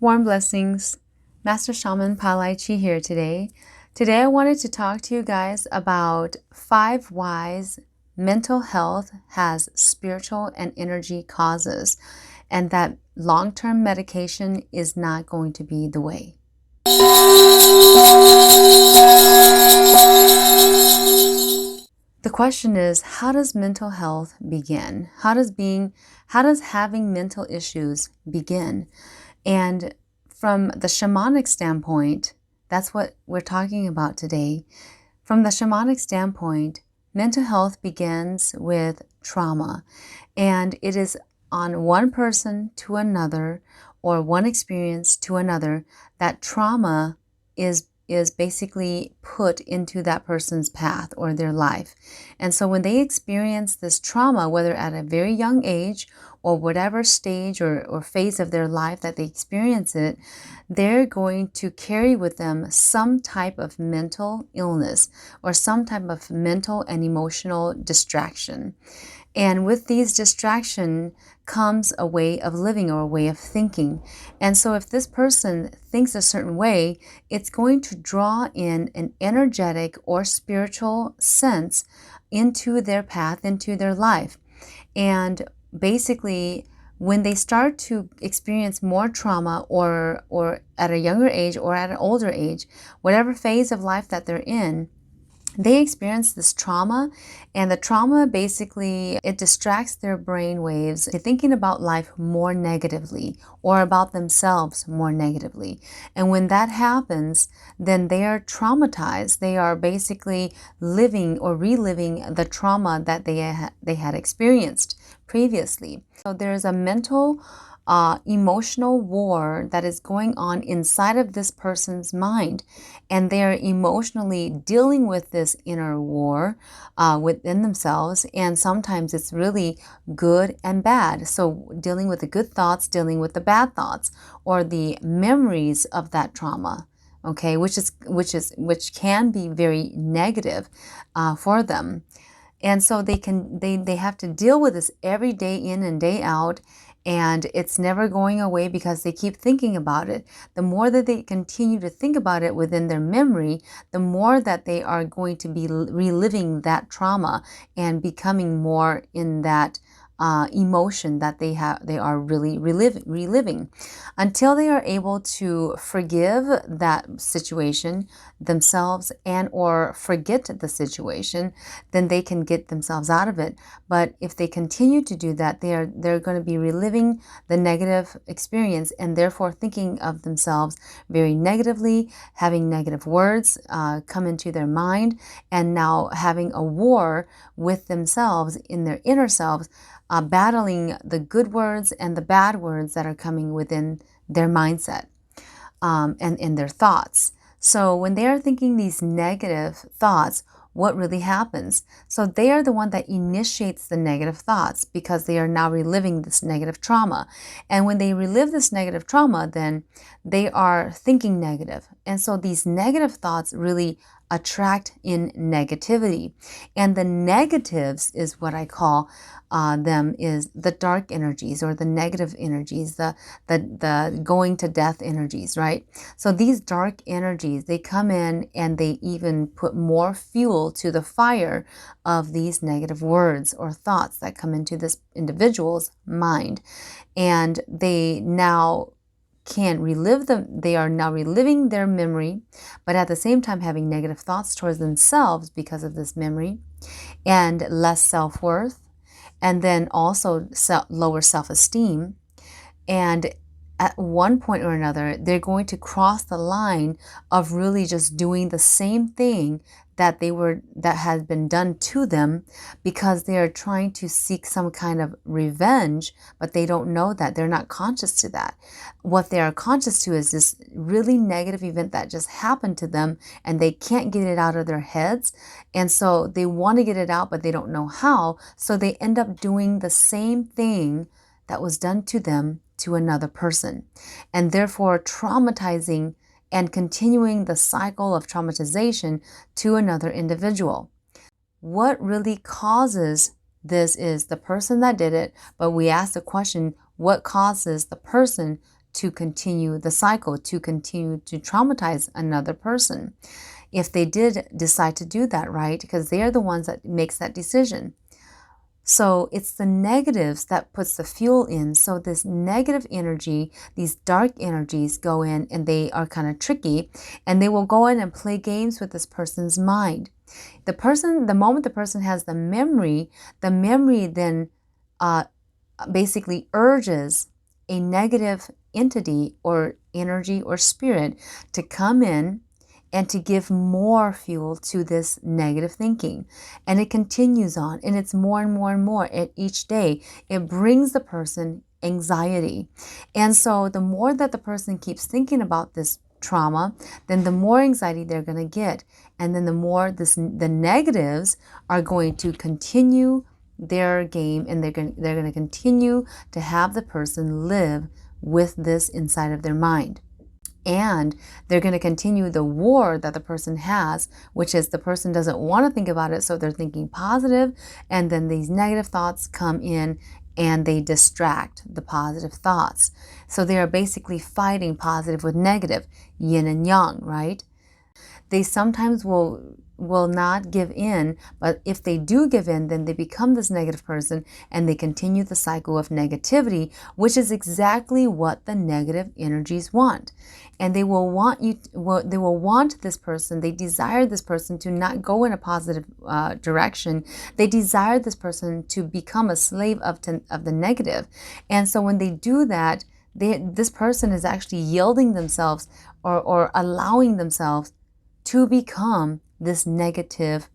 Warm blessings. Master Shaman Palai Chi here today. Today I wanted to talk to you guys about 5 whys mental health has spiritual and energy causes, and that long-term medication is not going to be the way. The question is, how does mental health begin? How does having mental issues begin? And from the shamanic standpoint, that's what we're talking about today. From the shamanic standpoint, mental health begins with trauma, and it is on one person to another or one experience to another that trauma is basically put into that person's path or their life. And so when they experience this trauma, whether at a very young age or whatever stage or phase of their life that they experience it, they're going to carry with them some type of mental illness or some type of mental and emotional distraction. And with these distractions comes a way of living or a way of thinking. And so if this person thinks a certain way, it's going to draw in an energetic or spiritual sense into their path, into their life. And basically, when they start to experience more trauma or at a younger age or at an older age, whatever phase of life that they're in, they experience this trauma, and the trauma basically, it distracts their brain waves to thinking about life more negatively or about themselves more negatively. And when that happens, then they are traumatized. They are basically living or reliving the trauma that they had experienced previously. So there is a mental emotional war that is going on inside of this person's mind, and they are emotionally dealing with this inner war within themselves, and sometimes it's really good and bad. So dealing with the good thoughts, dealing with the bad thoughts, or the memories of that trauma, okay, which can be very negative for them. And so they have to deal with this every day in and day out, and it's never going away because they keep thinking about it. The more that they continue to think about it within their memory, the more that they are going to be reliving that trauma and becoming more in that emotion that they are really reliving until they are able to forgive that situation themselves and or forget the situation. Then they can get themselves out of it. But if they continue to do that, they're going to be reliving the negative experience and therefore thinking of themselves very negatively, having negative words come into their mind, and now having a war with themselves in their inner selves, battling the good words and the bad words that are coming within their mindset and in their thoughts. So when they are thinking these negative thoughts, what really happens? So they are the one that initiates the negative thoughts because they are now reliving this negative trauma. And when they relive this negative trauma, then they are thinking negative. And so these negative thoughts really attract in negativity. And the negatives is what I call them is the dark energies or the negative energies, the going to death energies, right? So these dark energies, they come in and they even put more fuel to the fire of these negative words or thoughts that come into this individual's mind. And they now can relive them. They are now reliving their memory, but at the same time having negative thoughts towards themselves because of this memory, and less self-worth, and then also lower self-esteem. And at one point or another, they're going to cross the line of really just doing the same thing that has been done to them because they are trying to seek some kind of revenge, but they don't know that. They're not conscious to that. What they are conscious to is this really negative event that just happened to them, and they can't get it out of their heads. And so they want to get it out, but they don't know how. So they end up doing the same thing that was done to them to another person, and therefore traumatizing and continuing the cycle of traumatization to another individual. What really causes this is the person that did it, but we ask the question, what causes the person to continue the cycle, to continue to traumatize another person. If they did decide to do that, right? Because they are the ones that makes that decision. So it's the negatives that puts the fuel in. So this negative energy, these dark energies go in and they are kind of tricky, and they will go in and play games with this person's mind. The moment the person has the memory then basically urges a negative entity or energy or spirit to come in and to give more fuel to this negative thinking. And it continues on, and it's more and more and more at each day. It brings the person anxiety. And so the more that the person keeps thinking about this trauma, then the more anxiety they're going to get. And then the more the negatives are going to continue their game, and they're going to continue to have the person live with this inside of their mind. And they're going to continue the war that the person has, which is the person doesn't want to think about it, so they're thinking positive, and then these negative thoughts come in and they distract the positive thoughts. So they are basically fighting positive with negative, yin and yang, right? They sometimes will not give in, but if they do give in, then they become this negative person and they continue the cycle of negativity, which is exactly what the negative energies want. And they will want they will want this person, they desire this person to not go in a positive direction. They desire this person to become a slave of the negative. And so when they do that, this person is actually yielding themselves or allowing themselves to become this negative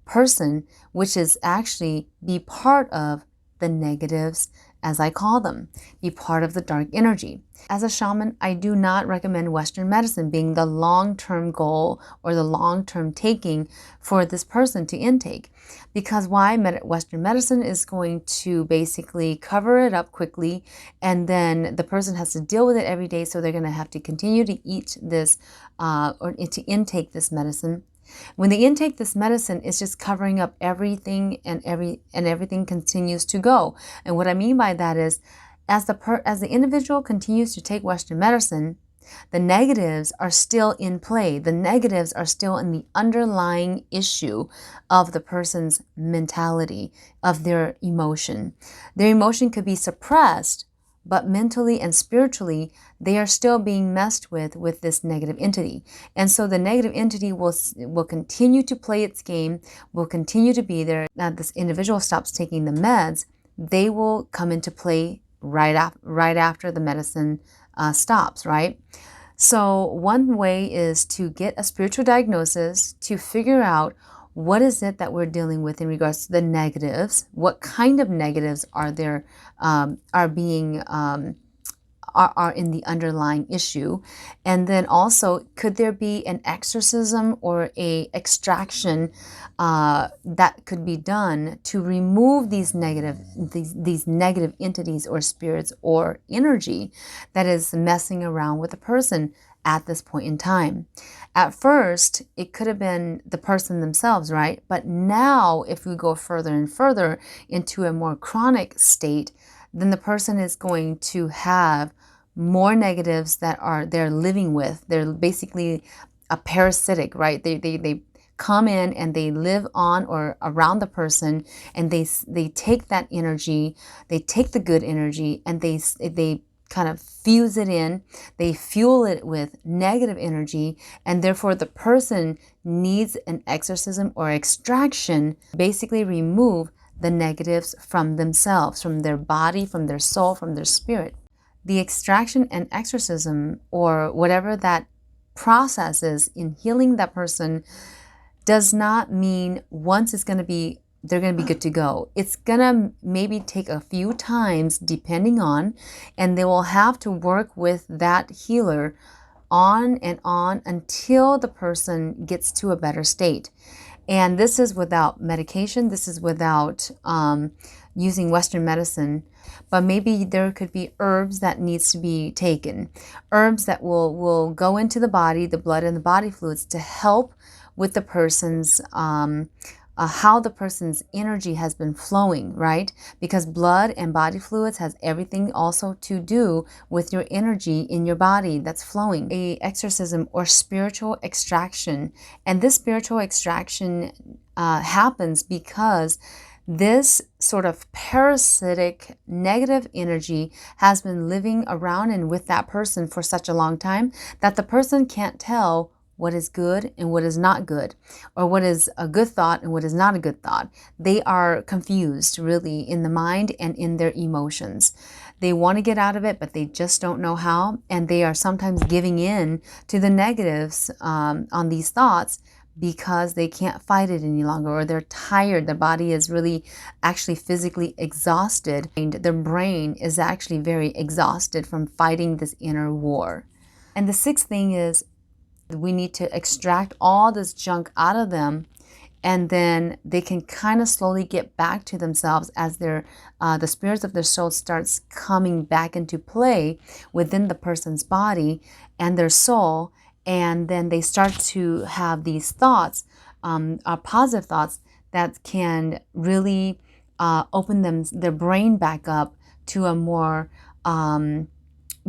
person, which is actually be part of the negatives, as I call them, be part of the dark energy. As a shaman, I do not recommend Western medicine being the long-term goal or the long-term taking for this person to intake. Because why? Western medicine is going to basically cover it up quickly, and then the person has to deal with it every day, so they're going to have to continue to eat this or to intake this medicine. When they intake this medicine, it's just covering up everything, and everything continues to go. And what I mean by that is, as the individual continues to take Western medicine, the negatives are still in play. The negatives are still in the underlying issue of the person's mentality, of their emotion. Their emotion could be suppressed, but mentally and spiritually, they are still being messed with this negative entity. And so the negative entity will continue to play its game, will continue to be there. Now, this individual stops taking the meds, they will come into play right after the medicine stops, right? So one way is to get a spiritual diagnosis to figure out what is it that we're dealing with in regards to the negatives. What kind of negatives are there, are in the underlying issue? And then also, could there be an exorcism or a extraction that could be done to remove these negative entities or spirits or energy that is messing around with the person at this point in time? At first, it could have been the person themselves, right? But now, if we go further and further into a more chronic state, then the person is going to have more negatives that they're living with. They're basically a parasitic, right? They come in and they live on or around the person, and they take that energy, they take the good energy, and they kind of fuse it in, they fuel it with negative energy, and therefore the person needs an exorcism or extraction, basically remove the negatives from themselves, from their body, from their soul, from their spirit. The extraction and exorcism, or whatever that process is in healing that person, does not mean once they're going to be good to go. It's going to maybe take a few times depending on, and they will have to work with that healer on and on until the person gets to a better state. And this is without medication. This is without using Western medicine. But maybe there could be herbs that needs to be taken. Herbs that will go into the body, the blood and the body fluids, to help with the person's how the person's energy has been flowing, right? Because blood and body fluids has everything also to do with your energy in your body that's flowing. A exorcism or spiritual extraction. And this spiritual extraction happens because this sort of parasitic negative energy has been living around and with that person for such a long time that the person can't tell what is good and what is not good, or what is a good thought and what is not a good thought. They are confused really in the mind and in their emotions. They want to get out of it, but they just don't know how. And they are sometimes giving in to the negatives on these thoughts because they can't fight it any longer, or they're tired. Their body is really actually physically exhausted. And their brain is actually very exhausted from fighting this inner war. And the sixth thing is we need to extract all this junk out of them, and then they can kind of slowly get back to themselves as their the spirits of their soul starts coming back into play within the person's body and their soul. And then they start to have these thoughts, positive thoughts that can really open their brain back up to a more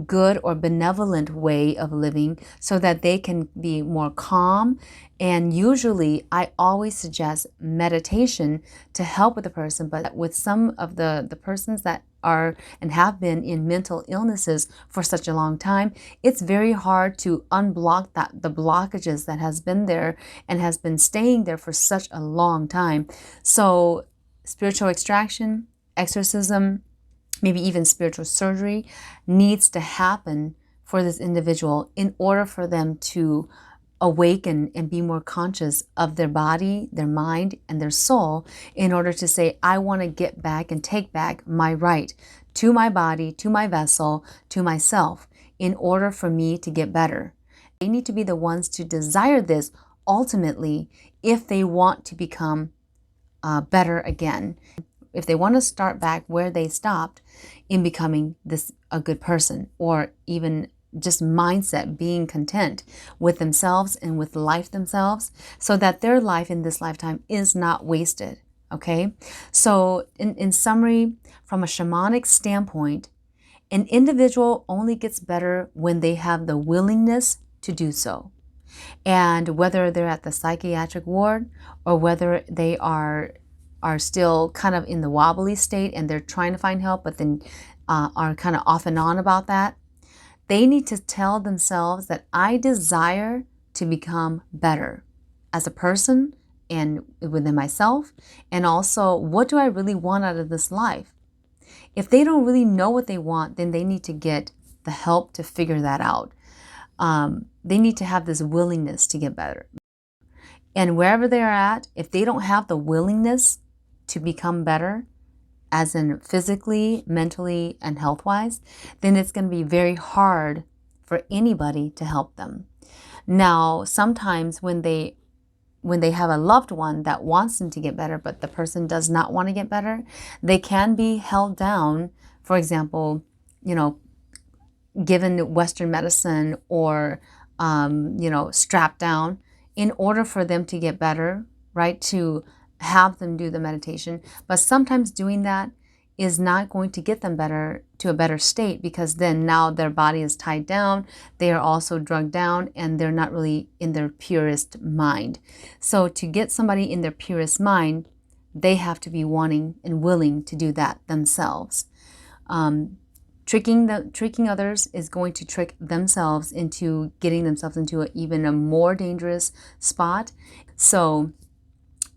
good or benevolent way of living, so that they can be more calm. And usually I always suggest meditation to help with the person, but with some of the persons that are and have been in mental illnesses for such a long time, it's very hard to unblock the blockages that has been there and has been staying there for such a long time. So spiritual extraction, exorcism, maybe even spiritual surgery needs to happen for this individual in order for them to awaken and be more conscious of their body, their mind, and their soul, in order to say, I want to get back and take back my right to my body, to my vessel, to myself, in order for me to get better. They need to be the ones to desire this ultimately if they want to become better again. If they want to start back where they stopped in becoming a good person, or even just mindset, being content with themselves and with life themselves, so that their life in this lifetime is not wasted. Okay? So in summary, from a shamanic standpoint, an individual only gets better when they have the willingness to do so. And whether they're at the psychiatric ward, or whether they are still kind of in the wobbly state and they're trying to find help, but then are kind of off and on about that, they need to tell themselves that I desire to become better as a person and within myself, and also what do I really want out of this life. If they don't really know what they want, then they need to get the help to figure that out. They need to have this willingness to get better. And wherever they are at, if they don't have the willingness to become better, as in physically, mentally, and health-wise, then it's going to be very hard for anybody to help them. Now, sometimes when they have a loved one that wants them to get better, but the person does not want to get better, they can be held down, for example, given Western medicine, or, strapped down in order for them to get better, right? To have them do the meditation. But sometimes doing that is not going to get them better to a better state, because then now their body is tied down, they are also drugged down, and they're not really in their purest mind. So to get somebody in their purest mind, they have to be wanting and willing to do that themselves. Tricking others is going to trick themselves into getting themselves into even a more dangerous spot. So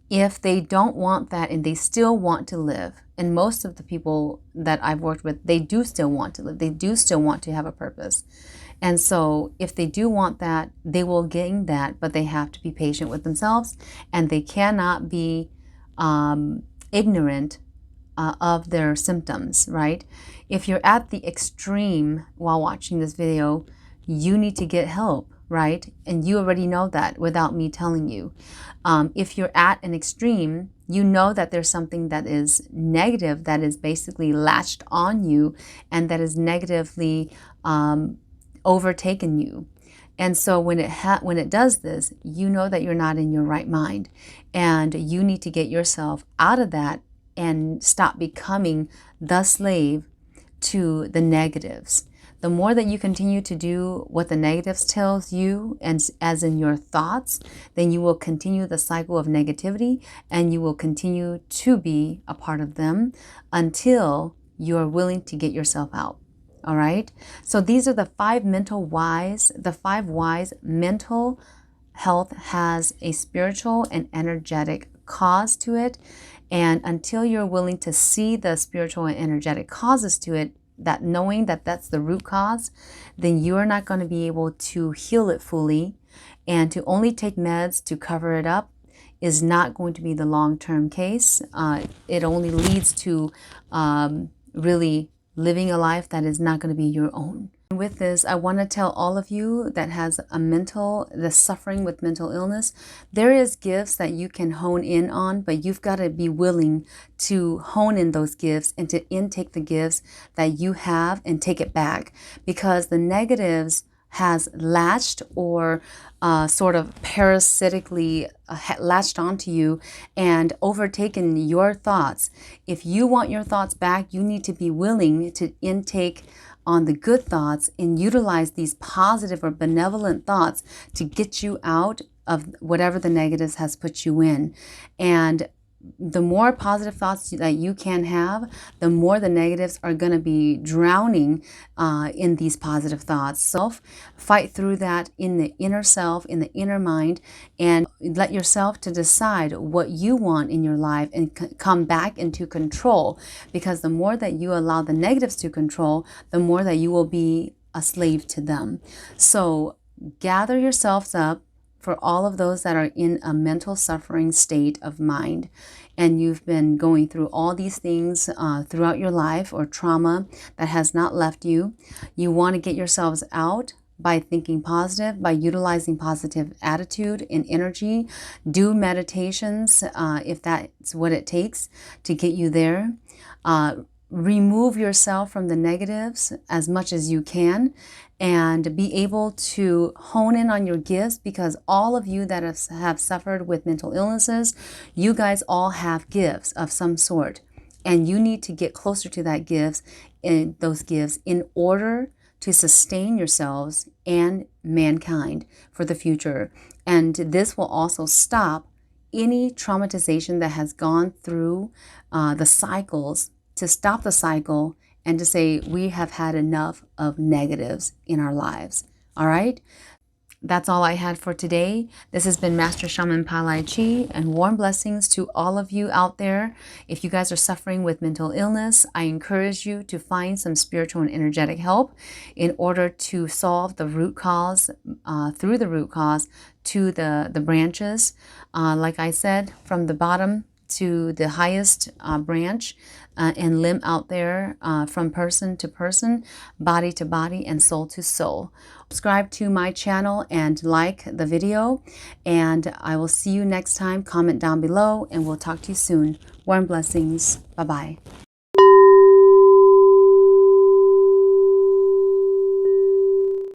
if they don't want that and they still want to live, and most of the people that I've worked with, they do still want to live, they do still want to have a purpose. And so if they do want that, they will gain that, but they have to be patient with themselves, and they cannot be ignorant of their symptoms, right? If you're at the extreme while watching this video, you need to get help, right? And you already know that without me telling you. If you're at an extreme, you know that there's something that is negative that is basically latched on you, and that is negatively overtaken you. And so when it does this, you know that you're not in your right mind, and you need to get yourself out of that and stop becoming the slave to the negatives. The more that you continue to do what the negatives tells you, and as in your thoughts, then you will continue the cycle of negativity, and you will continue to be a part of them until you are willing to get yourself out. All right. So these are the 5 mental whys. The 5 whys. Mental health has a spiritual and energetic cause to it. And until you're willing to see the spiritual and energetic causes to it, that knowing that that's the root cause, then you are not going to be able to heal it fully. And to only take meds to cover it up is not going to be the long-term case. It only leads to really living a life that is not going to be your own. And with this, I want to tell all of you that has the suffering with mental illness, there is gifts that you can hone in on, but you've got to be willing to hone in those gifts and to intake the gifts that you have and take it back, because the negatives has latched or sort of parasitically latched onto you and overtaken your thoughts. If you want your thoughts back, you need to be willing to intake on the good thoughts and utilize these positive or benevolent thoughts to get you out of whatever the negatives has put you in. And the more positive thoughts that you can have, the more the negatives are going to be drowning in these positive thoughts. So fight through that in the inner self, in the inner mind, and let yourself to decide what you want in your life and come back into control. Because the more that you allow the negatives to control, the more that you will be a slave to them. So gather yourselves up for all of those that are in a mental suffering state of mind, and you've been going through all these things throughout your life, or trauma that has not left you. You want to get yourselves out by thinking positive, by utilizing positive attitude and energy. Do meditations if that's what it takes to get you there. Remove yourself from the negatives as much as you can, and be able to hone in on your gifts, because all of you that have suffered with mental illnesses, you guys all have gifts of some sort, and you need to get closer to those gifts in order to sustain yourselves and mankind for the future. And this will also stop any traumatization that has gone through the cycles, to stop the cycle and to say we have had enough of negatives in our lives. All right? That's all I had for today. This has been Master Shaman Palai Chi, and warm blessings to all of you out there. If you guys are suffering with mental illness, I encourage you to find some spiritual and energetic help in order to solve the root cause, through the root cause to the branches. Like I said, from the bottom to the highest branch and limb out there, from person to person, body to body, and soul to soul. Subscribe to my channel and like the video, and I will see you next time. Comment down below, and we'll talk to you soon. Warm blessings. Bye-bye.